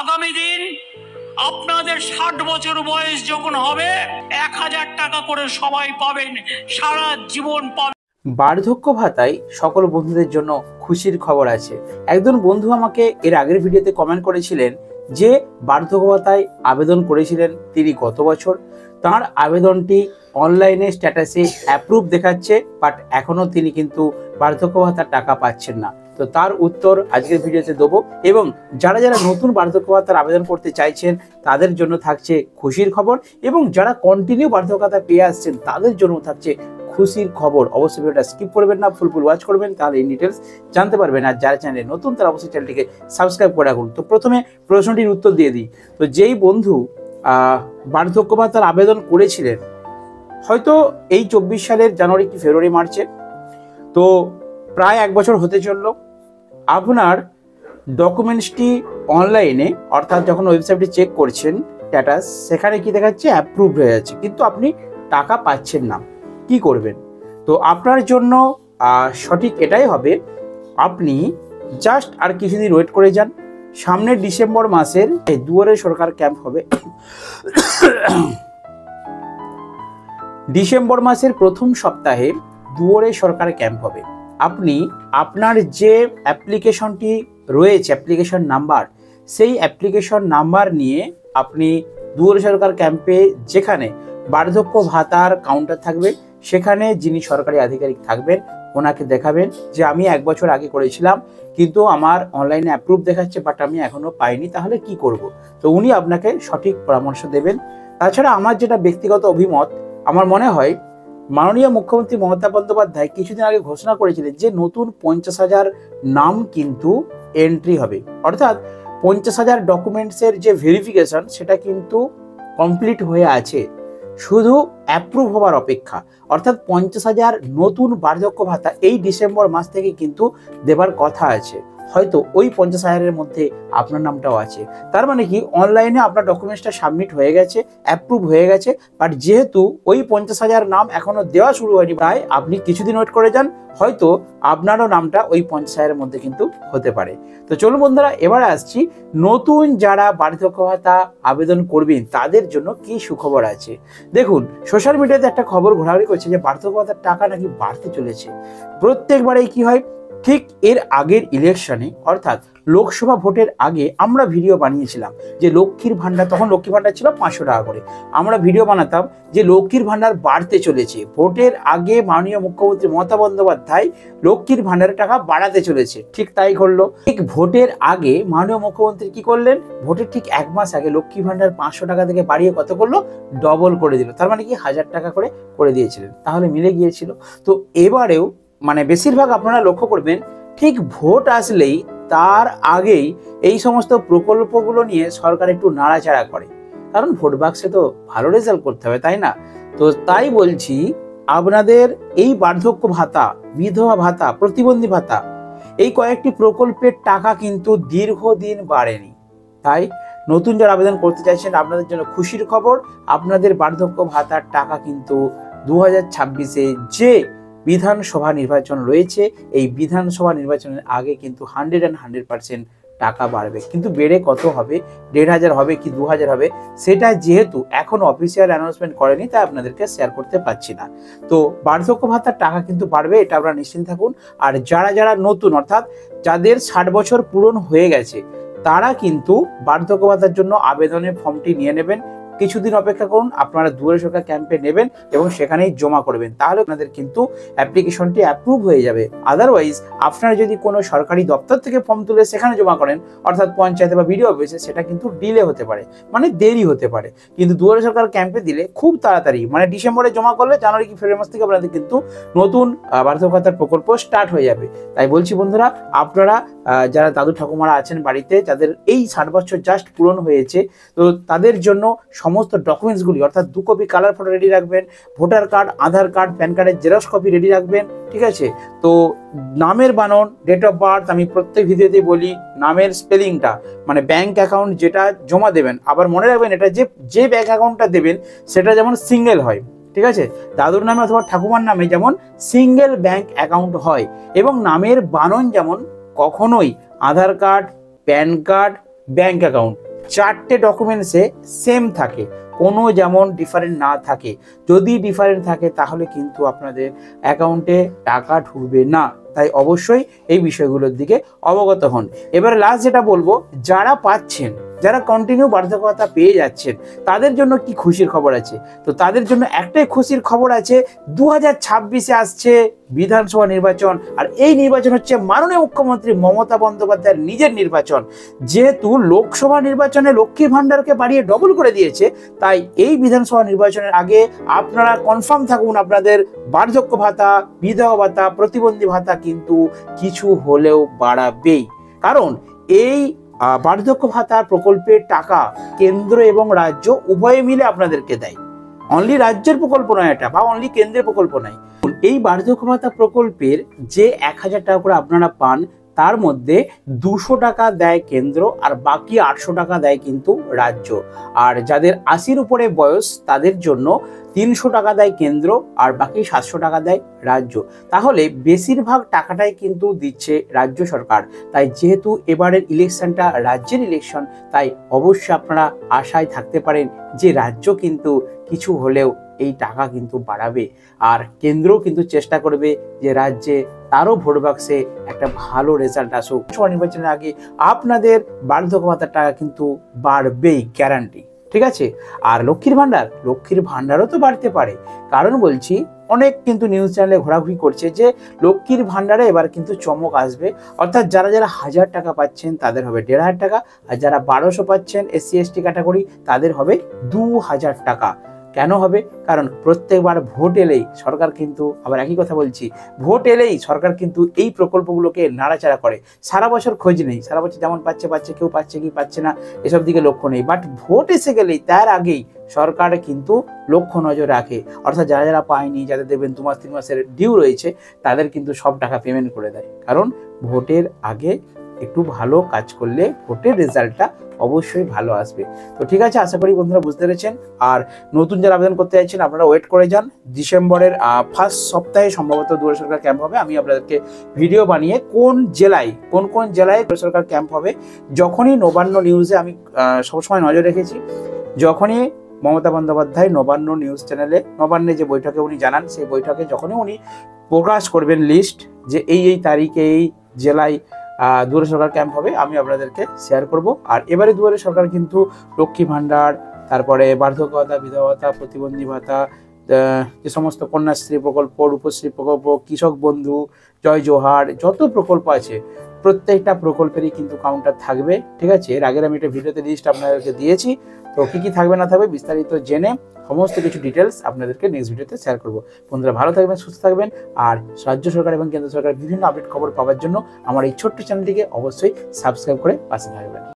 আগামী দিন আপনাদের 60 বছর বয়স যখন হবে 1000 টাকা করে সবাই পাবেন, সারা জীবন পাবেন। বার্ধক্য ভাতায় সকল বন্ধুদের জন্য খুশির খবর আছে। একজন বন্ধু আমাকে এর আগের ভিডিওতে কমেন্ট করেছিলেন যে বার্ধক্য ভাতায় আবেদন করেছিলেন তিনি গত বছর, তার আবেদনটি অনলাইনে স্ট্যাটাসে অ্যাপ্রুভ দেখাচ্ছে, বাট এখনো তিনি কিন্তু বার্ধক্য ভাতার টাকা পাচ্ছেন না। তো তার উত্তর আজকের ভিডিওতে দেবো, এবং যারা যারা নতুন বার্ধক্য ভাতার আবেদন করতে চাইছেন তাদের জন্য থাকছে খুশির খবর, এবং যারা কন্টিনিউ বার্ধক্য ভাতা পেয়ে আসছেন তাদের জন্য থাকছে খুশির খবর। অবশ্যই ভিডিওটা স্কিপ করবেন না, ফুল ওয়াচ করবেন, তাহলে এই ডিটেলস জানতে পারবেন। আর যারা চ্যানেলে নতুন তারা অবশ্যই চ্যানেলটিকে সাবস্ক্রাইব করে রাখুন। তো প্রথমে প্রশ্নটির উত্তর দিয়ে দিই। তো যেই বন্ধু বার্ধক্য ভাতার আবেদন করেছিলেন হয়তো এই 24 সালের জানুয়ারি কি ফেব্রুয়ারি মার্চে, তো প্রায় 1 বছর হতে চললো, আপনার ডকুমেন্টসটি অনলাইনে অর্থাৎ যখন ওয়েবসাইটে চেক করছেন স্ট্যাটাস, সেখানে কি দেখাচ্ছে অ্যাপ্রুভ হয়ে যাচ্ছে, কিন্তু আপনি টাকা পাচ্ছেন না। কি করবেন? তো আপনার জন্য সঠিক এটাই হবে, আপনি জাস্ট আর কিছুদিন ওয়েট করে যান। সামনের ডিসেম্বর মাসের দুয়ারে সরকার ক্যাম্প হবে। ডিসেম্বর মাসের প্রথম সপ্তাহে দুয়ারে সরকার ক্যাম্প হবে। আপনি আপনার যে অ্যাপ্লিকেশনটি রয়েছে, অ্যাপ্লিকেশন নাম্বার, সেই অ্যাপ্লিকেশন নাম্বার নিয়ে আপনি দুয়ারে সরকার ক্যাম্পে, যেখানে বার্ধক্য ভাতার কাউন্টার থাকবে, সেখানে যিনি সরকারি আধিকারিক থাকবেন ওনাকে দেখাবেন যে আমি 1 বছর আগে করেছিলাম, কিন্তু আমার অনলাইনে অ্যাপ্রুভ দেখাচ্ছে, বাট আমি এখনো পাইনি, তাহলে কি করব? তো উনি আপনাকে সঠিক পরামর্শ দেবেন। তাছাড়া আমার যেটা ব্যক্তিগত অভিমত, আমার মনে হয় মাননীয় মুখ্যমন্ত্রী মমতা বন্দ্যোপাধ্যায় কিছুদিন আগে ঘোষণা করেছিলেন যে নতুন 50,000 নাম কিন্তু এন্ট্রি হবে, অর্থাৎ 50,000 ডকুমেন্টসের যে ভেরিফিকেশন সেটা কিন্তু কমপ্লিট হয়ে আছে, শুধু অ্যাপ্রুভ হওয়ার অপেক্ষা। অর্থাৎ 50,000 নতুন বার্ধক্য ভাতা এই ডিসেম্বর মাস থেকে কিন্তু দেবার কথা আছে। হয়তো ওই 50,000-এর মধ্যে আপনার নামটাও আছে। তার মানে কি, অনলাইনে আপনার ডকুমেন্টসটা সাবমিট হয়ে গেছে, অ্যাপ্রুভ হয়ে গেছে, বাট যেহেতু ওই 50,000 নাম এখনো দেওয়া শুরু হয়নি, তাই আপনি কিছুদিন ওয়েট করে যান, হয়তো আপনারও নামটা ওই 50,000-এর মধ্যে কিন্তু হতে পারে। তো চলুন বন্ধুরা, এবারে আসছি নতুন যারা বার্ধক্য ভাতা আবেদন করবেন তাদের জন্য কি সুখবর আছে। দেখুন, সোশ্যাল মিডিয়াতে একটা খবর ঘোরাঘুরি করছে যে বার্ধক্য ভাতার টাকা নাকি বাড়তে চলেছে। প্রত্যেকবারেই কি হয়, ঠিক এর আগের ইলেকশনে অর্থাৎ লোকসভা ভোটের আগে আমরা ভিডিও বানিয়েছিলাম যে লক্ষ্মীর ভান্ডার, তখন লক্ষ্মীর ভান্ডার ছিল 500 টাকা করে, আমরা ভিডিও বানাতাম যে লক্ষ্মীর ভান্ডার বাড়তে চলেছে। ভোটের আগে মাননীয় মুখ্যমন্ত্রী মমতা বন্দ্যোপাধ্যায় লক্ষ্মীর ভান্ডারের টাকা বাড়াতে চলেছে, ঠিক তাই করলো। ঠিক ভোটের আগে মাননীয় মুখ্যমন্ত্রী কি করলেন, ভোটের ঠিক 1 মাস আগে লক্ষ্মীর ভান্ডার 500 টাকা থেকে বাড়িয়ে কত করলো, ডবল করে দিল। তার মানে কি 1000 টাকা করে দিয়েছিলেন, তাহলে মিলে গিয়েছিল। তো এবারেও মানে বেশিরভাগ আপনারা লক্ষ্য করবেন, ঠিক ভোট আসলেই তার আগেই এই সমস্ত প্রকল্পগুলো নিয়ে সরকার একটু নাড়াচাড়া করে, কারণ ভোট বাক্সে তো ভালো রেজাল্ট করতে হবে, তাই না? তো তাই বলছি, আপনাদের এই বার্ধক্য ভাতা, বিধবা ভাতা, প্রতিবন্ধী ভাতা, এই কয়েকটি প্রকল্পের টাকা কিন্তু দীর্ঘদিন বাড়েনি। তাই নতুন যারা আবেদন করতে চাইছেন আপনাদের জন্য খুশির খবর, আপনাদের বার্ধক্য ভাতার টাকা কিন্তু 2026-এ যে বিধানসভা নির্বাচন রয়েছে, এই বিধানসভা নির্বাচনের আগে কিন্তু 100% টাকা বাড়বে। কিন্তু বেড়ে কত হবে, 1,500 হবে কি 2,000 হবে, সেটা যেহেতু এখনো অফিসিয়াল অ্যানাউন্সমেন্ট করেনি, তাই আপনাদেরকে শেয়ার করতে পারছি না। তো বার্ধক্য ভাতার টাকা কিন্তু বাড়বে, এটা আপনারা নিশ্চিন্ত থাকুন। আর যারা যারা নতুন, অর্থাৎ যাদের 60 বছর পূরণ হয়ে গেছে, তারা কিন্তু বার্ধক্য ভাতার জন্য আবেদনের ফর্মটি নিয়ে নেবেন। কিছুদিন অপেক্ষা করুন, আপনারা দুয়ারে সরকার ক্যাম্পে নেবেন এবং সেখানেই জমা করবেন, তাহলে আপনাদের কিন্তু অ্যাপ্লিকেশনটি অ্যাপ্রুভ হয়ে যাবে। আদারওয়াইজ আপনারা যদি কোনো সরকারি দপ্তর থেকে ফর্ম তুলে সেখানে জমা করেন, অর্থাৎ পঞ্চায়েতে বা বিডিও অফিসে, সেটা কিন্তু ডিলে হতে পারে, মানে দেরি হতে পারে। কিন্তু দুয়ারে সরকার ক্যাম্পে দিলে খুব তাড়াতাড়ি, মানে ডিসেম্বরে জমা করলে জানুয়ারি কি ফেব্রুয়ারি মাস থেকে আপনাদের কিন্তু নতুন বার্ধক্য ভাতার প্রকল্প স্টার্ট হয়ে যাবে। তাই বলছি বন্ধুরা, আপনারা যারা দাদু ঠাকুমারা আছেন বাড়িতে, যাদের এই 60 বছর জাস্ট পূরণ হয়েছে, তো তাদের জন্য সমস্ত ডকুমেন্টসগুলি, অর্থাৎ 2 কপি কালার ফটো রেডি রাখবেন, ভোটার কার্ড, আধার কার্ড, প্যান কার্ডের জেরক্স কপি রেডি রাখবেন, ঠিক আছে? তো নামের বানান, ডেট অফ বার্থ, আমি প্রত্যেক ভিডিওতে বলি নামের স্পেলিংটা, মানে ব্যাংক অ্যাকাউন্ট যেটা জমা দেবেন, আবার মনে রাখবেন এটা যে ব্যাংক অ্যাকাউন্টটা দেবেন সেটা যেমন সিঙ্গেল হয়, ঠিক আছে? দাদুর নামে অথবা ঠাকুমার নামে যেমন সিঙ্গেল ব্যাংক অ্যাকাউন্ট হয়, এবং নামের বানান যেমন কখনোই Aadhaar card, PAN card, bank account, 4টে ডকুমেন্টসে সেম থাকে, কোনো যেমন ডিফারেন্ট না থাকে। যদি ডিফারেন্ট থাকে তাহলে কিন্তু আপনাদের অ্যাকাউন্টে টাকা ঢুকবে না। তাই অবশ্যই এই বিষয়গুলোর দিকে অবগত হন। এবার লাস্ট যেটা বলবো, যারা পাচ্ছেন, যারা কন্টিনিউ বার্ধক্য ভাতা পেয়ে যাচ্ছেন, তাদের জন্য কি খুশির খবর আছে? তো তাদের জন্য একটাই খুশির খবর আছে, 2026-এ আসছে বিধানসভা নির্বাচন, আর এই নির্বাচন হচ্ছে মাননীয় মুখ্যমন্ত্রী মমতা বন্দ্যোপাধ্যায়ের নিজের নির্বাচন। যেহেতু লোকসভা নির্বাচনে লক্ষ্মীর ভাণ্ডারকে বাড়িয়ে ডবল করে দিয়েছে, তাই এই বিধানসভা নির্বাচনের আগে আপনারা কনফার্ম থাকুন, আপনাদের বার্ধক্য ভাতা, বিধবা ভাতা, প্রতিবন্ধী ভাতা কিন্তু কিছু হলেও বাড়াবেই। কারণ এই বার্ধক্য ভাতা প্রকল্পের টাকা কেন্দ্র এবং রাজ্য উভয়ে মিলে আপনাদেরকে দেয়। অনলি রাজ্যের প্রকল্প নয় এটা, বা অনলি কেন্দ্রের প্রকল্প নয়। এই বার্ধক্য ভাতা প্রকল্পের যে 1000 টাকা করে আপনারা পান, তার মধ্যে 200 টাকা দেয় কেন্দ্র, আর বাকি 800 টাকা দেয় কিন্তু রাজ্য। আর যাদের 80-র উপরে বয়স, তাদের জন্য 300 টাকা দেয় কেন্দ্র, আর বাকি 700 টাকা দেয় রাজ্য। তাহলে বেশিরভাগ টাকাটাই কিন্তু দিচ্ছে রাজ্য সরকার। তাই যেহেতু এবারের ইলেকশনটা রাজ্যের ইলেকশন, তাই অবশ্যই আপনারা আশায় থাকতে পারেন যে রাজ্য কিন্তু কিছু হলেও এই টাকা কিন্তু বাড়াবে, আর কেন্দ্রও কিন্তু চেষ্টা করবে যে রাজ্যে তারও ভোট বাক্সে একটা ভালো রেজাল্ট আসুক। নির্বাচনের আগে আপনাদের বার্ধক্য ভাতার টাকা কিন্তু বাড়বেই, গ্যারান্টি। ঠিক আছে? আর লক্ষ্মীর ভাণ্ডারও তো বাড়তে পারে। কারণ বলছি, অনেক কিন্তু নিউজ চ্যানেলে ঘোরাঘুরি করছে যে লক্ষ্মীর ভাণ্ডারে এবার কিন্তু চমক আসবে। অর্থাৎ যারা 1000 টাকা পাচ্ছেন তাদের হবে 1500 টাকা, আর যারা 1200 পাচ্ছেন SC ST ক্যাটাগরি, তাদের হবে 2000 টাকা। কেন হবে? কারণ প্রত্যেকবার ভোট এলেই সরকার কিন্তু, আবার একই কথা বলছি, ভোট এলেই সরকার কিন্তু এই প্রকল্পগুলোকে নাড়াচাড়া করে। সারা বছর খোঁজ নেই, সারা বছর যেমন পাচ্ছে, কেউ পাচ্ছে কি পাচ্ছে না এসব দিকে লক্ষ্য নেই। বাট ভোট এসে গেলেই, তার আগেই সরকার কিন্তু লক্ষ্য নজর রাখে। অর্থাৎ যারা পায়নি, যাদের দেখবেন 2 মাস 3 মাসের ডিউ রয়েছে, তাদের কিন্তু সব টাকা পেমেন্ট করে দেয়। কারণ ভোটের আগে একটু ভালো কাজ করলে ভোটের রেজাল্টটা অবশ্যই ভালো আসবে। তো ঠিক আছে, আশা করি বন্ধুরা বুঝতে পেরেছেন। আর নতুন যারা আবেদন করতে চাইছেন, আপনারা ওয়েট করে যান। ডিসেম্বরের ফার্স্ট সপ্তাহে সম্ভবত দুয়ারে সরকার ক্যাম্প হবে। আমি আপনাদেরকে ভিডিও বানিয়ে কোন জেলায় দুয়ারে সরকার ক্যাম্প হবে, যখনই নবান্ন নিউজে আমি সবসময় নজর রেখেছি, যখনই মমতা বন্দ্যোপাধ্যায় নবান্ন নিউজ চ্যানেলে, নবান্নে যে বৈঠকে উনি জানান, সেই বৈঠকে যখনই উনি প্রকাশ করবেন লিস্ট যে এই তারিখে এই জেলায় দুয়ারে সরকার ক্যাম্প হবে, আমি আপনাদেরকে শেয়ার করব। আর এবারে দুয়ারে সরকার কিন্তু লক্ষ্মী ভাণ্ডার, তারপরে বার্ধক্য ভাতা, বিধবা ভাতা, প্রতিবন্ধী ভাতা, যে সমস্ত কন্যাশ্রী প্রকল্প, রূপশ্রী প্রকল্প, কৃষক বন্ধু, জয় জোহার, যত প্রকল্প আছে প্রত্যেকটা প্রকল্পেরই কিন্তু কাউন্টার থাকবে। ঠিক আছে? এর আগের আমি একটা ভিডিওতে লিস্ট আপনাদেরকে দিয়েছি। তো কি থাকবে না থাকবে বিস্তারিত জেনে সমস্ত কিছু ডিটেলস আপনাদেরকে নেক্সট ভিডিওতে শেয়ার করব। বন্ধুরা ভালো থাকবেন, সুস্থ থাকবেন। আর রাজ্য সরকার এবং কেন্দ্র সরকার বিভিন্ন আপডেট খবর পাওয়ার জন্য আমার এই ছোট্ট চ্যানেলটিকে অবশ্যই সাবস্ক্রাইব করে পাশে থাকবেন।